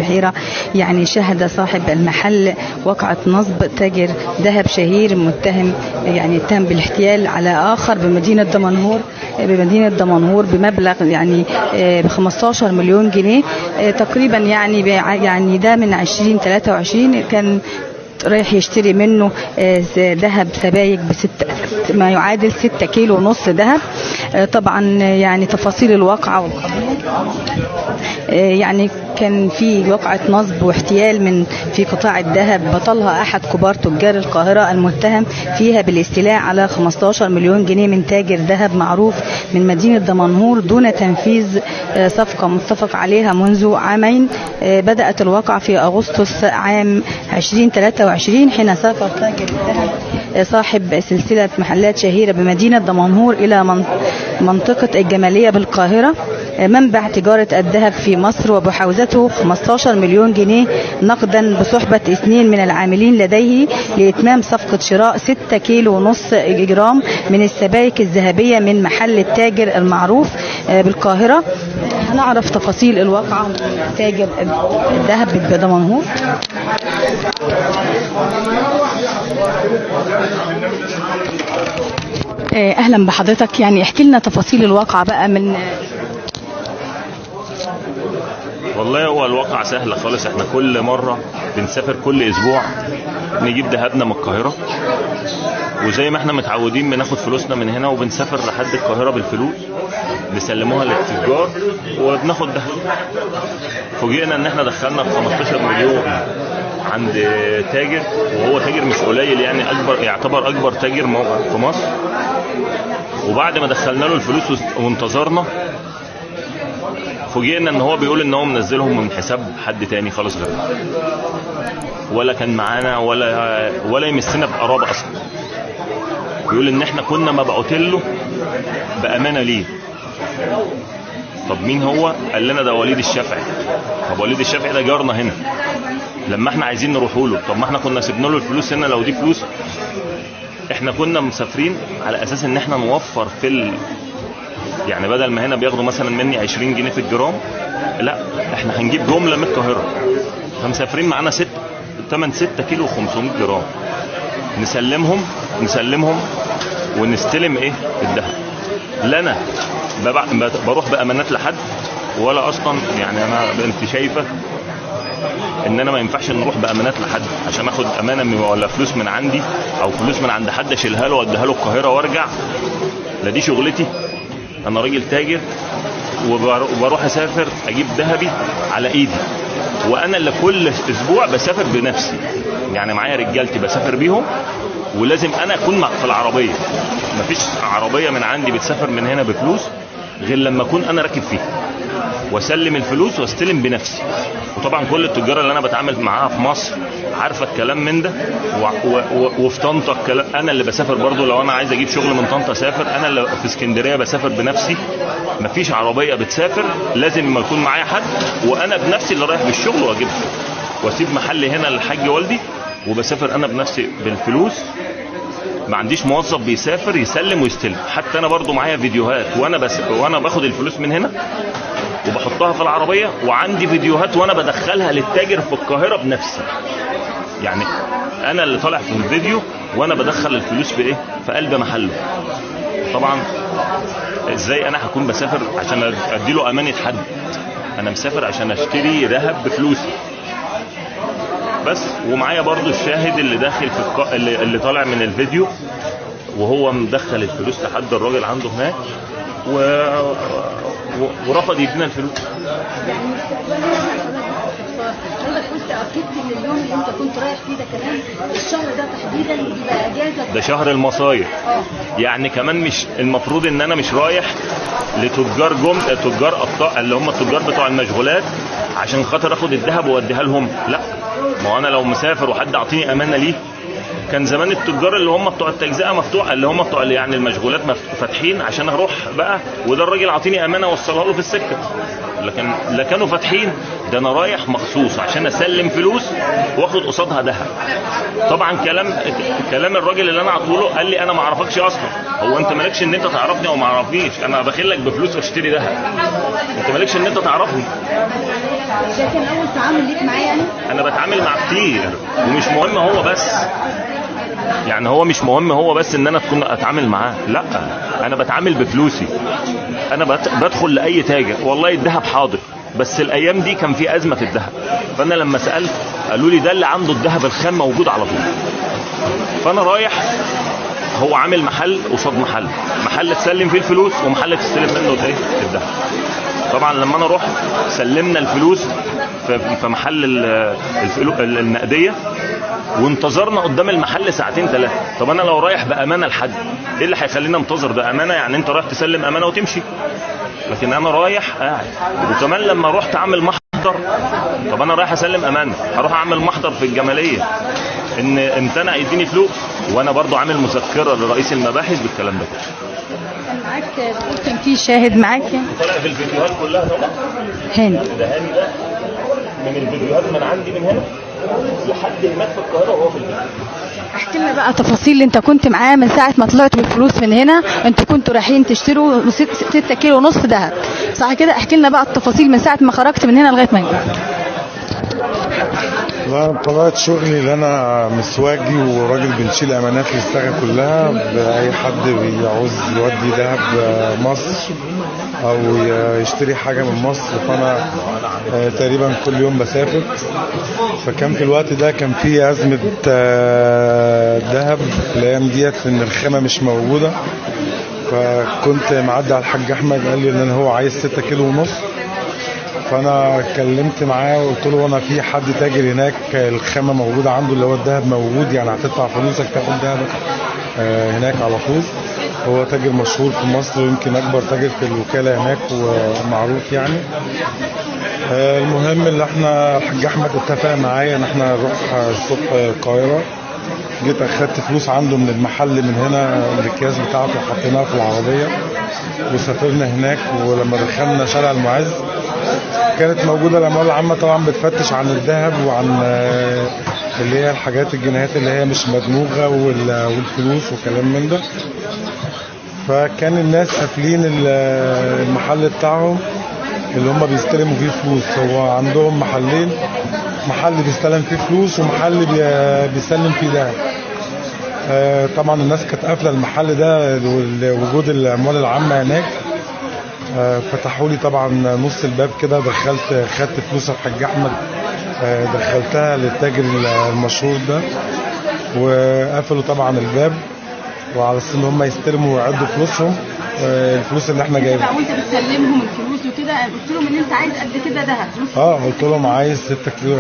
البحيرة. يعني شهد صاحب المحل وقعة نصب تاجر ذهب شهير متهم بالاحتيال على آخر بمدينة دمنهور بمبلغ ب 15 مليون جنيه تقريبا. يعني ده من 2023 كان رايح يشتري منه ذهب سبايك ما يعادل 6 كيلو ونص ذهب. طبعا تفاصيل الواقعة كان في وقعة نصب واحتيال في قطاع الذهب بطلها أحد كبار تجار القاهرة المتهم فيها بالاستيلاء على 15 مليون جنيه من تاجر ذهب معروف من مدينة دمنهور دون تنفيذ صفقة متفق عليها منذ عامين. بدأت الواقعة في أغسطس عام 2023 حين سافر تاجر الذهب صاحب سلسلة محلات شهيرة بمدينة دمنهور إلى منطقة الجمالية بالقاهرة منبع تجارة الذهب في مصر، وبحوزته 15 مليون جنيه نقدا بصحبة 2 من العاملين لديه لإتمام صفقة شراء 6 كيلو ونص جرام من السبائك الذهبية من محل التاجر المعروف بالقاهرة. هنعرف تفاصيل الواقعة من تاجر الذهب بدمنهور. أهلا بحضرتك، احكي لنا تفاصيل الواقعة بقى من. والله هو الواقع سهلة خالص. احنا كل مرة بنسافر كل اسبوع نجيب ذهبنا من القاهرة، وزي ما احنا متعودين بناخد فلوسنا من هنا وبنسافر لحد القاهرة بالفلوس نسلموها للتجار وبناخد ذهب. فوجئنا ان احنا دخلنا ب 15 مليون عند تاجر، وهو تاجر مش قليل، يعتبر اكبر تاجر في مصر. وبعد ما دخلنا له الفلوس وانتظرنا فوجئنا ان هو بيقول ان هو منزلهم من حساب حد تاني خالص غيرنا، ولا كان معانا ولا يمسنا بقرابة اصلا. بيقول ان احنا كنا مبعوتين له بامانه ليه. طب مين هو؟ قال لنا ده وليد الشافعي. طب وليد الشافعي ده جارنا هنا، لما احنا عايزين نروحوا له طب ما احنا كنا سيبنا له الفلوس هنا. لو دي فلوس احنا كنا مسافرين على اساس ان احنا نوفر بدل ما هنا بياخدوا مثلا مني 20 جنيه في الجرام، لا احنا هنجيب جمله من القاهره. فمسافرين معانا 6 كيلو و500 جرام نسلمهم ونستلم الذهب. لا انا بروح بامانات لحد، ولا اصلا انت شايفه ان انا ما ينفعش نروح بامانات لحد عشان اخد امانه ولا فلوس من عندي او فلوس من عند حد اشيلها له واديها له القاهره وارجع. لا دي شغلتي، انا راجل تاجر وبروح اسافر اجيب ذهبي على ايدي، وانا اللي كل اسبوع بسافر بنفسي. معايا رجالتي بسافر بيهم، ولازم انا اكون في العربيه. مفيش عربيه من عندي بتسافر من هنا بفلوس غير لما اكون انا راكب فيها واسلم الفلوس واستلم بنفسي. وطبعا كل التجار اللي انا بتعامل معاها في مصر عارفه الكلام من ده. وفي طنطا الكلام، انا اللي بسافر برضو. لو انا عايز اجيب شغل من طنطا اسافر، انا اللي في اسكندريه بسافر بنفسي. مفيش عربيه بتسافر، لازم يكون معايا حد، وانا بنفسي اللي رايح بالشغل واجيبها واسيب محلي هنا للحاج والدي، وبسافر انا بنفسي بالفلوس. ما عنديش موظف بيسافر يسلم ويستلم. حتى انا برضو معايا فيديوهات وانا باخد الفلوس من هنا وبحطها في العربيه، وعندي فيديوهات وانا بدخلها للتاجر في القاهره بنفسي. انا اللي طالع في الفيديو وانا بدخل الفلوس في قلب محله. طبعا ازاي انا هكون بسافر عشان اديله امانه حد؟ انا مسافر عشان اشتري ذهب بفلوسي بس. ومعايا برضو الشاهد اللي داخل اللي طالع من الفيديو وهو مدخل الفلوس لحد الراجل عنده هناك ورفض يدينا الفلوس. حضرتك كنت اكدت ان اليوم اللي انت كنت رايح فيه ده كمان الشهر ده تحديدا بيبقى اجازه، ده شهر المصايف. كمان مش المفروض ان انا مش رايح لتجار تجار قطاع اللي هم التجار بتوع المشغولات عشان خاطر اخد الذهب واديها لهم. لا، ما انا لو مسافر وحد اعطيني امانه ليه، كان زمان التجار اللي هم بتوع التجزئه مفتوحه، اللي هم بتوع المشغولات فاتحين عشان اروح بقى وده الراجل اعطيني امانه اوصلها له في السكه. لكن لا كانوا فاتحين، ده انا رايح مخصوص عشان اسلم فلوس واخد قصادها ذهب. طبعا كلام الراجل اللي انا عطوله قال لي انا ما اعرفكش اصلا. هو انت مالكش ان انت تعرفني او ما اعرفنيش؟ انا باخد لك بفلوس واشتري ذهب، انت مالكش ان انت تعرفني. ده كان اول تعامل ليك معاه يعني؟ انا بتعامل مع كتير ومش مهم هو بس، يعني هو مش مهم هو بس ان انا تكون اتعامل معاه، لا انا بتعامل بفلوسي. انا بدخل لاي تاجر والله الذهب حاضر، بس الايام دي كان في ازمه في الذهب، فانا لما سالت قالوا لي ده اللي عنده الذهب الخام موجود على طول. فانا رايح، هو عامل محل قصاد محل تسلم فيه الفلوس ومحل تستلم منه الايه الذهب. طبعا لما انا رحت سلمنا الفلوس في محل النقديه وانتظرنا قدام المحل ساعتين 3. طب انا لو رايح بامانه لحد ايه اللي هيخلينا انتظر؟ ده امانه، يعني انت رايح تسلم امانه وتمشي، لكن انا رايح قاعد. وكمان لما رحت اعمل محضر، طب انا رايح اسلم امانه هروح اعمل محضر في الجماليه ان امتنع يديني فلوس، وانا برضو عامل مذكره لرئيس المباحث بالكلام ده كله. كان معاك كان في شاهد معاك يعني؟ طلع في الفيديوهات كلها طبعا. هاني ده هاني ده من الفيديوهات من عندي من هنا لحد هناك في القاهره وهو في الفيديو. احكي لنا بقى تفاصيل اللي انت كنت معاه من ساعه ما طلعت بالفلوس من هنا. انتوا كنتوا رايحين تشتروا 6 كيلو ونص ذهب صح كده؟ احكي لنا بقى التفاصيل من ساعه ما خرجت من هنا لغايه ما هنا. طبيعة شغلي اللي انا مسواجي وراجل بنشيل امانات للصاغة كلها، باي حد بيعوز يودي ذهب مصر او يشتري حاجة من مصر، فانا تقريبا كل يوم بسافر. فكان في الوقت ده كان في ازمة ذهب الايام ديت ان الخامة مش موجودة. فكنت معدي على الحاج احمد قال لي ان هو عايز 6 كيلو ونص، فانا اتكلمت معاه وقلت له انا في حد تاجر هناك الخامه موجوده عنده اللي هو الذهب موجود، يعني هتدفع فلوسك تاخد ذهبك هناك على طول. هو تاجر مشهور في مصر ويمكن اكبر تاجر في الوكاله هناك ومعروف يعني. المهم اللي احنا الحاج احمد اتفق معايا ان احنا نروح الصبح القاهره. جيت اخدت فلوس عنده من المحل من هنا الاكياس بتاعته حطيناها في العربيه وسافرنا هناك. ولما دخلنا شارع المعز كانت موجوده الاموال العامه طبعا بتفتش عن الذهب وعن اللي هي الحاجات الجنيهات اللي هي مش مدموغه والفلوس وكلام من ده. فكان الناس قافلين المحل بتاعهم اللي هم بيستلموا فيه فلوس. هو عندهم محلين، محل بيستلم فيه فلوس ومحل بيسلم فيه ذهب. طبعا الناس كانت قافله المحل ده لوجود الاموال العامه هناك. فتحوا لي طبعا نص الباب كده، خدت فلوس الحاج احمد دخلتها للتاجر المشهور ده وقفلوا طبعا الباب، وعلى اساس ان هم يستلموا ويعدوا فلوسهم الفلوس اللي احنا جايبينها. وانت بتسلمهم الفلوس وكده قلت لهم ان انت عايز قد كده ذهب؟ قلت لهم عايز 6 كيلو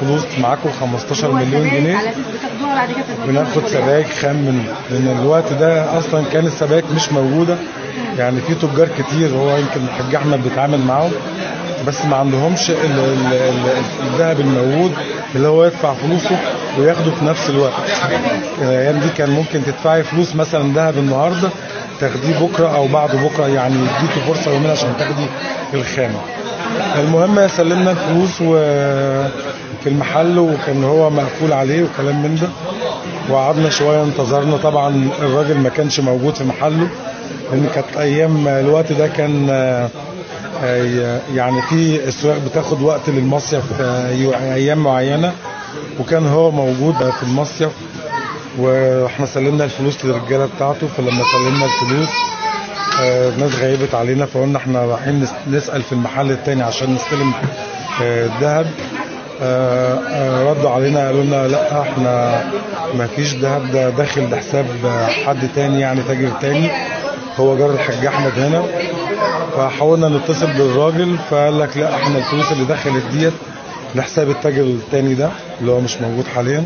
فلوس معاكم 15 مليون جنيه على اساس بتاخدوها بعد كده بناخد سبائك خام لان الوقت ده اصلا كان السبائك مش موجوده. يعني في تجار كتير هو يمكن الحاج احمد بيتعامل معاهم بس ما عندهمش الذهب الموجود اللي هو يدفع فلوسه وياخده في نفس الوقت. الايام دي كان ممكن تدفعي فلوس مثلا ذهب النهارده تاخديه بكره او بعد بكره، يعني يديكي فرصه يومين عشان تاخدي الخامه. المهم سلمنا الفلوس في المحل وكان هو مقفول عليه وكلام من ده، وقعدنا شويه انتظرنا. طبعا الراجل ما كانش موجود في محله لان كانت ايام الوقت ده كان يعني في السواق بتاخد وقت للمصيف ايام معينه، وكان هو موجود في المصيف واحنا سلمنا الفلوس للرجاله بتاعته. فلما سلمنا الفلوس الناس غيبت علينا فقلنا احنا رايحين نسال في المحل التاني عشان نستلم الذهب. ردوا علينا قالوا لنا لا احنا ما فيش ذهب، ده داخل لحساب حد تاني يعني تاجر تاني هو جار الحاج احمد هنا. فحاولنا نتصل بالراجل فقال لك لا احنا الفلوس اللي دخلت ديت لحساب التاجر التاني ده اللي هو مش موجود حاليا.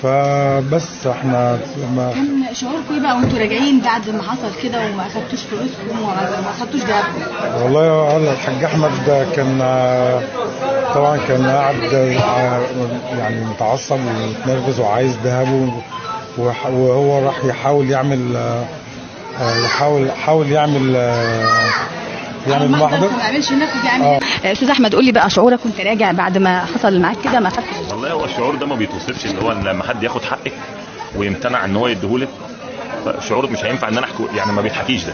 فبس احنا كان شعوركم ايه بقى وانتوا راجعين بعد ما حصل كده وما اخدتوش فلوسكم وما اخدتوش ذهبكم؟ والله الحاج احمد ده كان طبعا كان قاعد يعني متعصب ومتنرفز وعايز ذهبه، وهو راح يحاول يعمل محضر ما عملش نفذ يعني. استاذ احمد قول لي بقى شعورك وانت راجع بعد ما حصل معاك كده ما خدتش؟ والله هو الشعور ده ما بيتوصفش، اللي هو لما حد ياخد حقك ويمتنع ان هو يديهولك، فشعور مش هينفع ان انا احكي يعني ما بيتحكيش ده.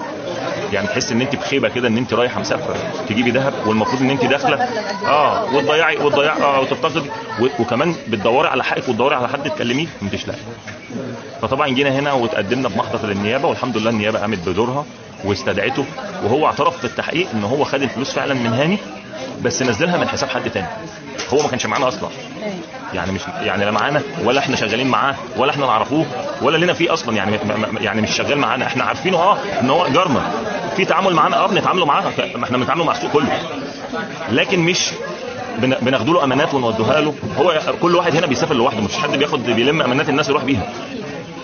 يعني تحس ان انت بخيبه كده، ان انت رايحه مسافره تجيبي ذهب والمفروض ان انت داخله وتضيعي وتفتقدي، وكمان بتدوري على حقك وتدوري على حد تكلميه مش لاقي. فطبعا جينا هنا وتقدمنا بمحضر للنيابه، والحمد لله النيابه قامت بدورها واستدعته، وهو اعترف في التحقيق ان هو خد الفلوس فعلا من هاني، بس نزلها من حساب حد تاني. هو ما كانش معانا اصلا، يعني مش لا معانا ولا احنا شغالين معاه ولا احنا نعرفوه ولا لنا فيه اصلا، يعني مش شغال معانا، احنا عارفينه ان هو جارنا في تعامل معانا، بنتعاملوا معاه، ما احنا بنتعاملوا مع السوق كله، لكن مش بناخد له امانات ونودوها له. هو كل واحد هنا بيسافر لوحده، مش حد بيلم امانات الناس يروح بيها.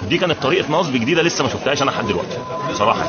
دي كانت طريقه نصب جديده لسه ما شفتهاش انا لحد دلوقتي بصراحه.